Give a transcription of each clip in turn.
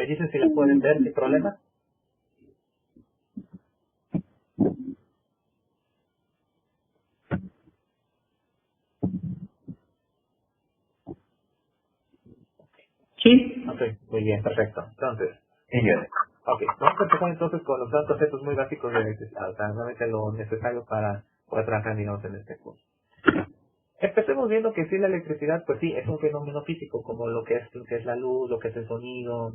¿Me dicen si la pueden ver sin problema? Sí. Ok, muy bien, perfecto. Entonces, Sí, ya. ok, vamos a empezar entonces con los datos estos muy básicos de electricidad, o sea, realmente lo necesario para poder trabajar, digamos, en este curso. Empecemos viendo que sí, la electricidad, pues sí, es un fenómeno físico, como lo que es la luz, lo que es el sonido,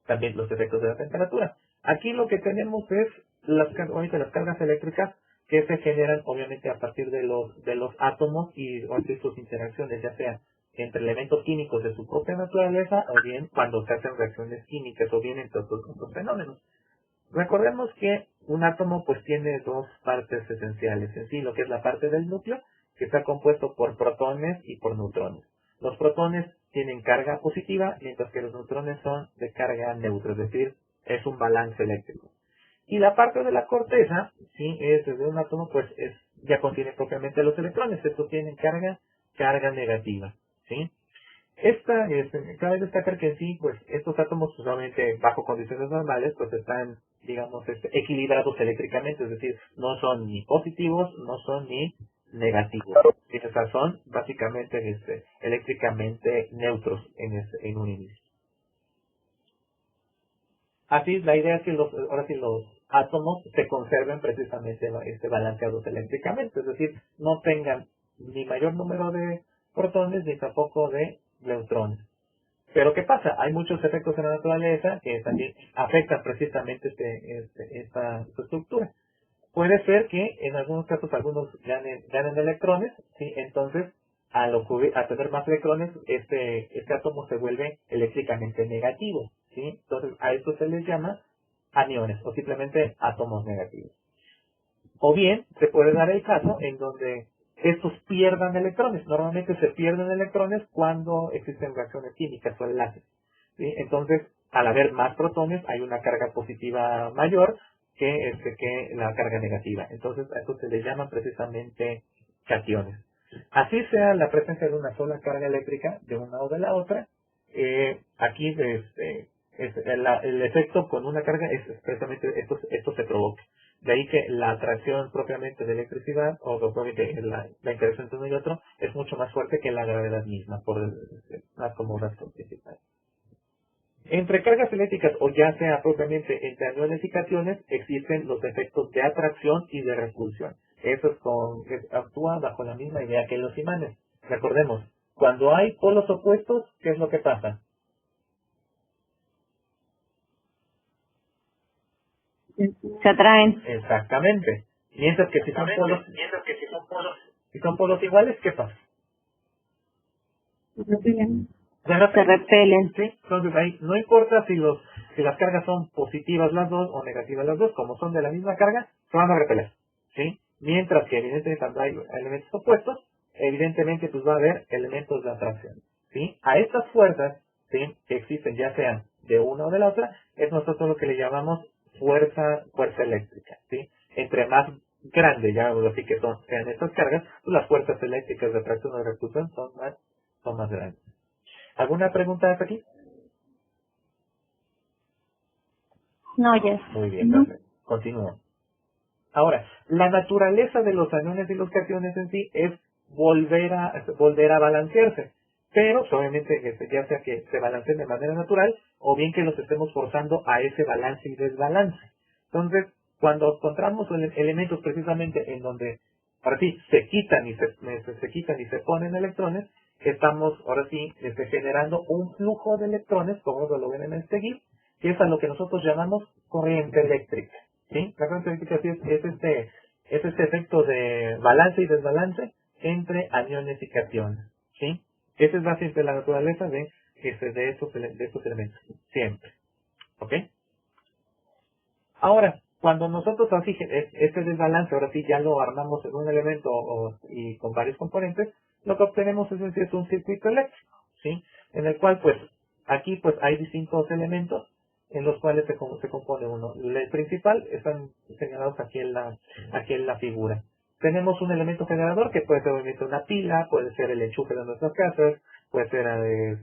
también los efectos de la temperatura. Aquí lo que tenemos es ahorita las cargas eléctricas que se generan obviamente a partir de los átomos y de sus interacciones, ya sea entre elementos químicos de su propia naturaleza o bien cuando se hacen reacciones químicas o bien entre otros fenómenos. Recordemos que un átomo pues tiene dos partes esenciales en sí, lo que es la parte del núcleo, que está compuesto por protones y por neutrones. Los protones tienen carga positiva, mientras que los neutrones son de carga neutra, es decir, es un balance eléctrico. Y la parte de la corteza, sí, es de un átomo, pues ya contiene propiamente los electrones, estos tienen carga negativa, ¿sí? Cabe destacar que en sí, pues, estos átomos, solamente bajo condiciones normales, pues están, digamos, equilibrados eléctricamente, es decir, no son ni positivos, no son ni negativos. Sí, o sea, son básicamente eléctricamente neutros en un inicio. Así, la idea es que ahora sí los átomos se conserven precisamente balanceados eléctricamente, es decir, no tengan ni mayor número de protones ni tampoco de neutrones. Pero ¿qué pasa? Hay muchos efectos en la naturaleza que también afectan precisamente esta estructura. Puede ser que en algunos casos algunos ganen electrones, ¿sí? Entonces al tener más electrones este átomo se vuelve eléctricamente negativo, ¿sí? Entonces a esto se les llama aniones o simplemente átomos negativos. O bien se puede dar el caso en donde estos pierdan electrones. Normalmente se pierden electrones cuando existen reacciones químicas o enlaces, ¿sí? Entonces, al haber más protones, hay una carga positiva mayor que la carga negativa. Entonces, a eso se les llaman precisamente cationes. Así sea la presencia de una sola carga eléctrica, de una o de la otra, aquí el efecto con una carga es precisamente esto se provoca. De ahí que la atracción propiamente de electricidad, o propiamente la interacción entre uno y otro, es mucho más fuerte que la gravedad misma, más como razón principal. Entre cargas eléctricas, o ya sea propiamente entre aniones y cationes, existen los efectos de atracción y de repulsión. Eso actúa bajo la misma idea que los imanes. Recordemos, cuando hay polos opuestos, ¿qué es lo que pasa? Se atraen. Exactamente. Mientras que si son polos iguales, ¿qué pasa? Se repelen. ¿Sí? Entonces ahí no importa si las cargas son positivas las dos o negativas las dos, como son de la misma carga, se van a repeler, ¿sí? Mientras que evidentemente cuando hay elementos opuestos, evidentemente pues va a haber elementos de atracción, ¿sí? A estas fuerzas, ¿sí?, que existen ya sean de una o de la otra, es nosotros lo que le llamamos fuerza eléctrica, ¿sí? Entre más grande, llamémoslo así, sean estas cargas, pues las fuerzas eléctricas de atracción o de repulsión son más grandes. ¿Alguna pregunta hasta aquí? No, ya. Muy bien, perfecto. Continúo. Ahora, la naturaleza de los aniones y los cationes en sí es volver a balancearse. Pero, obviamente, ya sea que se balanceen de manera natural, o bien que los estemos forzando a ese balance y desbalance. Entonces, cuando encontramos elementos precisamente en donde, ahora sí, se quitan y se ponen electrones, estamos, ahora sí, generando un flujo de electrones, como lo ven en este GIF, que es a lo que nosotros llamamos corriente eléctrica, ¿sí? La corriente eléctrica sí es este efecto de balance y desbalance entre aniones y cationes, ¿sí? Esa es básicamente la naturaleza de estos elementos, siempre, ¿ok? Ahora, cuando nosotros así, este desbalance, ahora sí ya lo armamos en un elemento y con varios componentes, lo que obtenemos es un circuito eléctrico, ¿sí? En el cual, pues, aquí pues hay distintos elementos en los cuales se compone uno. El principal están señalados aquí en la figura. Tenemos un elemento generador que puede ser obviamente una pila, puede ser el enchufe de nuestras casas, puede ser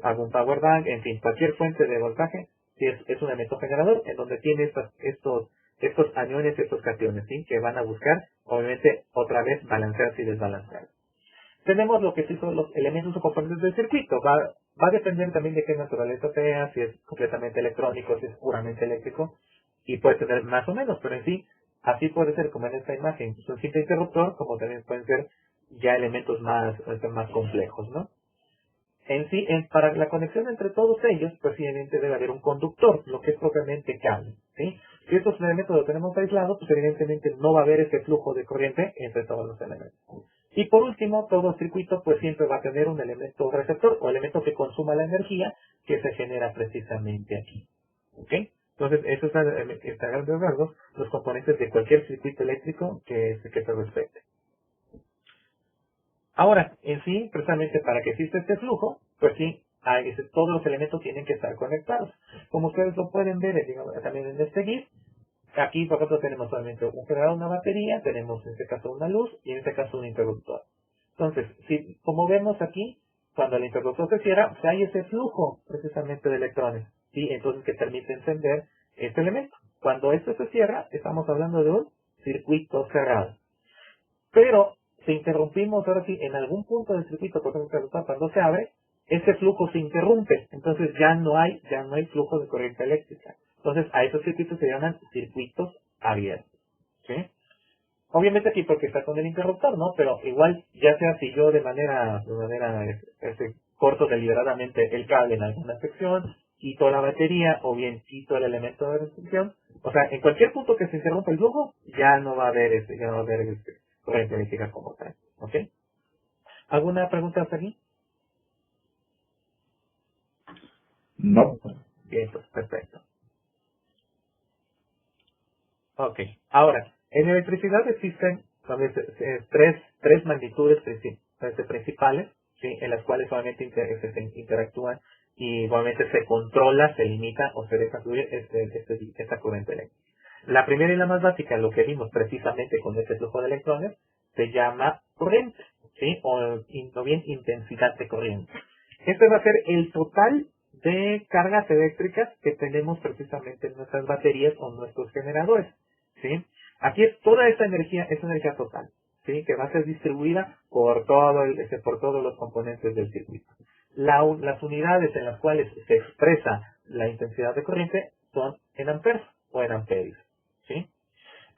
algún power bank, en fin, cualquier fuente de voltaje ¿sí? Es un elemento generador en donde tiene estos aniones, estos cationes, ¿sí? Que van a buscar, obviamente, otra vez balancearse y desbalancear. Tenemos lo que sí son los elementos o componentes del circuito. Va a depender también de qué naturaleza sea, si es completamente electrónico, si es puramente eléctrico, y puede tener más o menos, pero en sí, así puede ser como en esta imagen, es un simple interruptor, como también pueden ser ya elementos más complejos, ¿no? En sí, para la conexión entre todos ellos, pues evidentemente debe haber un conductor, lo que es propiamente cable, ¿sí? Si estos elementos los tenemos aislados, pues evidentemente no va a haber ese flujo de corriente entre todos los elementos. Y por último, todo circuito pues siempre va a tener un elemento receptor o elemento que consuma la energía que se genera precisamente aquí, ¿ok? Entonces, esos son, a grandes rasgos, los componentes de cualquier circuito eléctrico que se respete. Ahora, en sí, precisamente para que exista este flujo, pues sí, todos los elementos tienen que estar conectados. Como ustedes lo pueden ver digamos, también en este GIF, aquí por ejemplo tenemos solamente un generador, una batería, tenemos en este caso una luz y en este caso un interruptor. Entonces, como vemos aquí, cuando el interruptor se cierra, pues hay ese flujo precisamente de electrones, ¿sí? Entonces que permite encender este elemento. Cuando esto se cierra, estamos hablando de un circuito cerrado. Pero si interrumpimos ahora sí en algún punto del circuito, por ejemplo, cuando se abre, ese flujo se interrumpe, entonces ya no hay flujo de corriente eléctrica. Entonces a esos circuitos se llaman circuitos abiertos, ¿sí? Obviamente aquí porque está con el interruptor, ¿no? Pero igual, ya sea si yo de manera corto deliberadamente el cable en alguna sección, quito la batería o bien quito el elemento de restricción, o sea, en cualquier punto que se interrumpa el flujo, ya no va a haber corriente eléctrica como tal, ¿ok? ¿Alguna pregunta hasta aquí? No. Bien, pues perfecto. Ok, ahora, en electricidad existen tres magnitudes principales, ¿sí? En las cuales solamente se interactúan y igualmente se controla, se limita o se deja fluir esta corriente eléctrica. La primera y la más básica, lo que vimos precisamente con este flujo de electrones, se llama corriente, ¿sí? O bien intensidad de corriente. Este va a ser el total de cargas eléctricas que tenemos precisamente en nuestras baterías o nuestros generadores, ¿sí? Aquí es toda esta energía, es energía total, ¿sí? Que va a ser distribuida por por todos los componentes del circuito. Las unidades en las cuales se expresa la intensidad de corriente son en amperes o en amperios, ¿sí?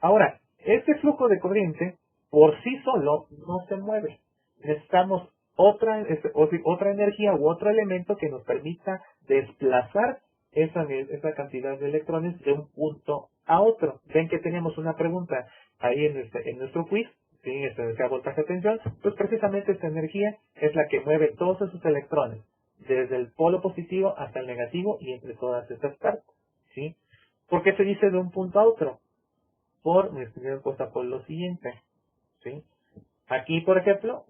Ahora, este flujo de corriente por sí solo no se mueve. Necesitamos otra energía u otro elemento que nos permita desplazar esa cantidad de electrones de un punto a otro. Ven que tenemos una pregunta ahí en nuestro quiz, ¿sí? Esta energía, voltaje, tensión. Pues precisamente esta energía es la que mueve todos esos electrones, desde el polo positivo hasta el negativo y entre todas estas partes, ¿sí? ¿Por qué se dice de un punto a otro? Por lo siguiente, ¿sí? Aquí, por ejemplo,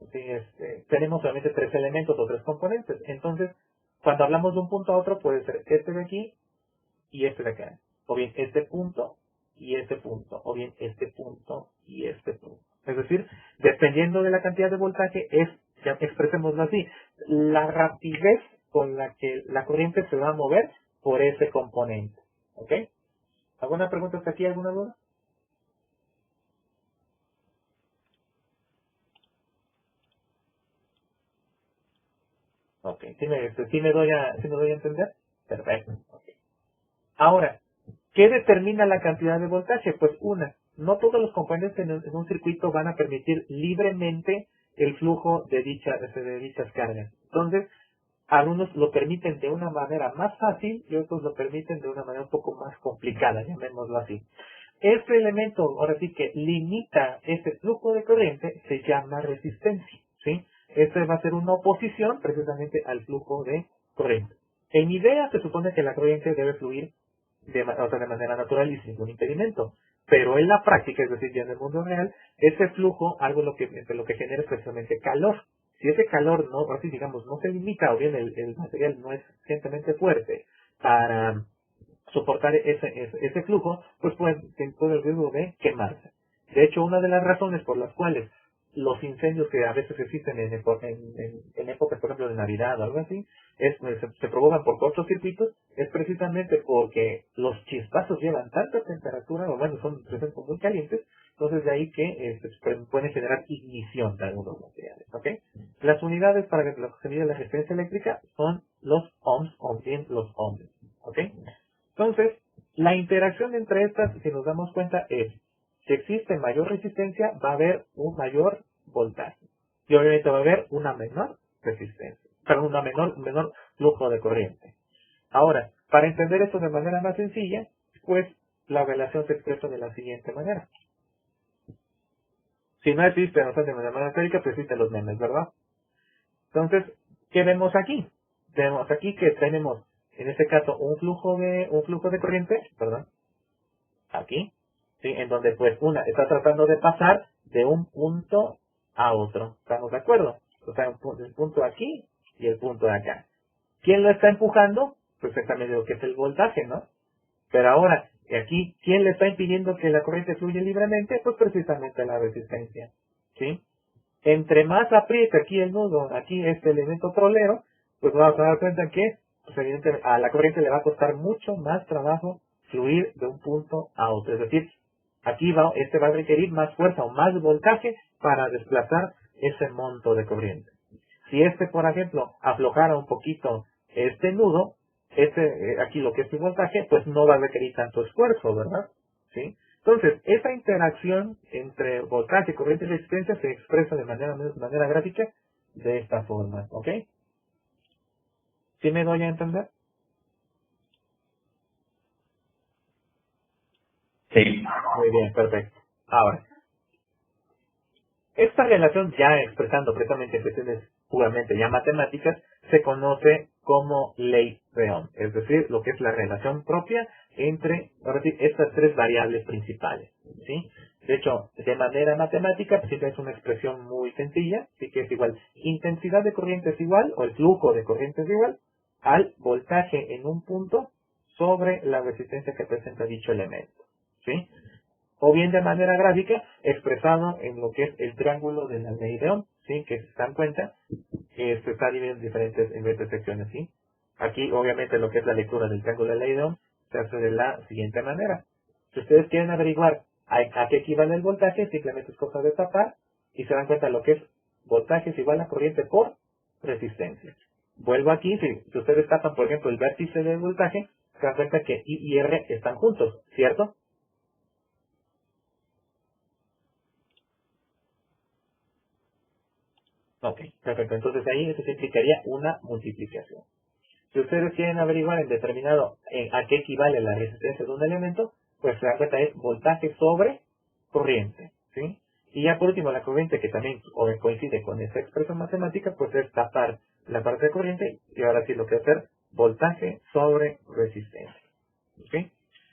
tenemos solamente tres elementos o tres componentes. Entonces, cuando hablamos de un punto a otro, puede ser este de aquí y este de acá. O bien este punto y este punto. O bien este punto y este punto. Es decir, dependiendo de la cantidad de voltaje, ya expresémoslo así, la rapidez con la que la corriente se va a mover por ese componente. ¿Ok? ¿Alguna pregunta hasta aquí? ¿Alguna duda? Ok, ¿sí me doy a entender? Perfecto. Okay. Ahora, ¿qué determina la cantidad de voltaje? Pues no todos los componentes en un circuito van a permitir libremente el flujo de dichas cargas. Entonces, algunos lo permiten de una manera más fácil y otros lo permiten de una manera un poco más complicada, llamémoslo así. Este elemento, ahora sí que limita ese flujo de corriente, se llama resistencia, ¿sí? Esta va a ser una oposición precisamente al flujo de corriente. En idea se supone que la corriente debe fluir de manera natural y sin ningún impedimento. Pero en la práctica, es decir, ya en el mundo real, ese flujo, lo que genera es precisamente calor. Si ese calor no se limita o bien el material no es suficientemente fuerte para soportar ese flujo, pues puede el riesgo de quemarse. De hecho, una de las razones por las cuales los incendios que a veces existen en épocas, por ejemplo, de Navidad o algo así, se provocan por cortocircuitos, es precisamente porque los chispazos llevan tanta temperatura, o bueno, son muy calientes, entonces de ahí que pueden generar ignición de algunos materiales, ¿ok? Las unidades para lo que se mide la resistencia eléctrica son los ohms, o bien los ohms, ¿ok? Entonces, la interacción entre estas, si nos damos cuenta, es, si existe mayor resistencia, va a haber un mayor voltaje, y obviamente va a haber una menor resistencia, perdón, un menor flujo de corriente. Ahora, para entender esto de manera más sencilla, pues la relación se expresa de la siguiente manera. Si no existe noción de manera esférica, pues existen los memes, ¿verdad? Entonces, ¿qué vemos aquí? Vemos aquí que tenemos, en este caso, un flujo de corriente, perdón, aquí, ¿sí? En donde pues una está tratando de pasar de un punto a otro. ¿Estamos de acuerdo? O sea, el punto aquí y el punto de acá. ¿Quién lo está empujando? Pues exactamente lo que es el voltaje, ¿no? Pero ahora, aquí, ¿quién le está impidiendo que la corriente fluya libremente? Pues precisamente la resistencia, ¿sí? Entre más apriete aquí el nudo, aquí este elemento trolero, pues vamos a dar cuenta que, pues evidentemente, a la corriente le va a costar mucho más trabajo fluir de un punto a otro. Es decir, aquí va a requerir más fuerza o más voltaje para desplazar ese monto de corriente. Si por ejemplo, aflojara un poquito este nudo, aquí lo que es el voltaje, pues no va a requerir tanto esfuerzo, ¿verdad? ¿Sí? Entonces, esa interacción entre voltaje, corriente y resistencia se expresa de manera gráfica de esta forma, ¿ok? ¿Sí me doy a entender? Sí. Muy bien, perfecto. Ahora, esta relación, ya expresando precisamente en cuestiones puramente ya matemáticas, se conoce como ley de Ohm, es decir, lo que es la relación propia entre, ahora sí, estas tres variables principales, ¿sí? De hecho, de manera matemática, pues es una expresión muy sencilla, sí, que es igual, intensidad de corriente es igual, o el flujo de corriente es igual, al voltaje en un punto sobre la resistencia que presenta dicho elemento, ¿sí? O bien de manera gráfica, expresado en lo que es el triángulo de la ley de Ohm, ¿sí? Que se dan cuenta que esto está dividido en diferentes secciones, ¿sí? Aquí, obviamente, lo que es la lectura del triángulo de la ley de Ohm se hace de la siguiente manera. Si ustedes quieren averiguar a qué equivale el voltaje, simplemente es cosa de tapar y se dan cuenta de lo que es voltaje es igual a corriente por resistencia. Vuelvo aquí, si ustedes tapan, por ejemplo, el vértice del voltaje, se dan cuenta que I y R están juntos, ¿cierto? Ok, perfecto. Entonces ahí eso significaría una multiplicación. Si ustedes quieren averiguar en determinado a qué equivale la resistencia de un elemento, pues se dan cuenta es voltaje sobre corriente, ¿sí? Y ya por último la corriente que también coincide con esta expresión matemática, pues es tapar la parte de corriente y ahora sí lo que hacer voltaje sobre resistencia, ¿ok?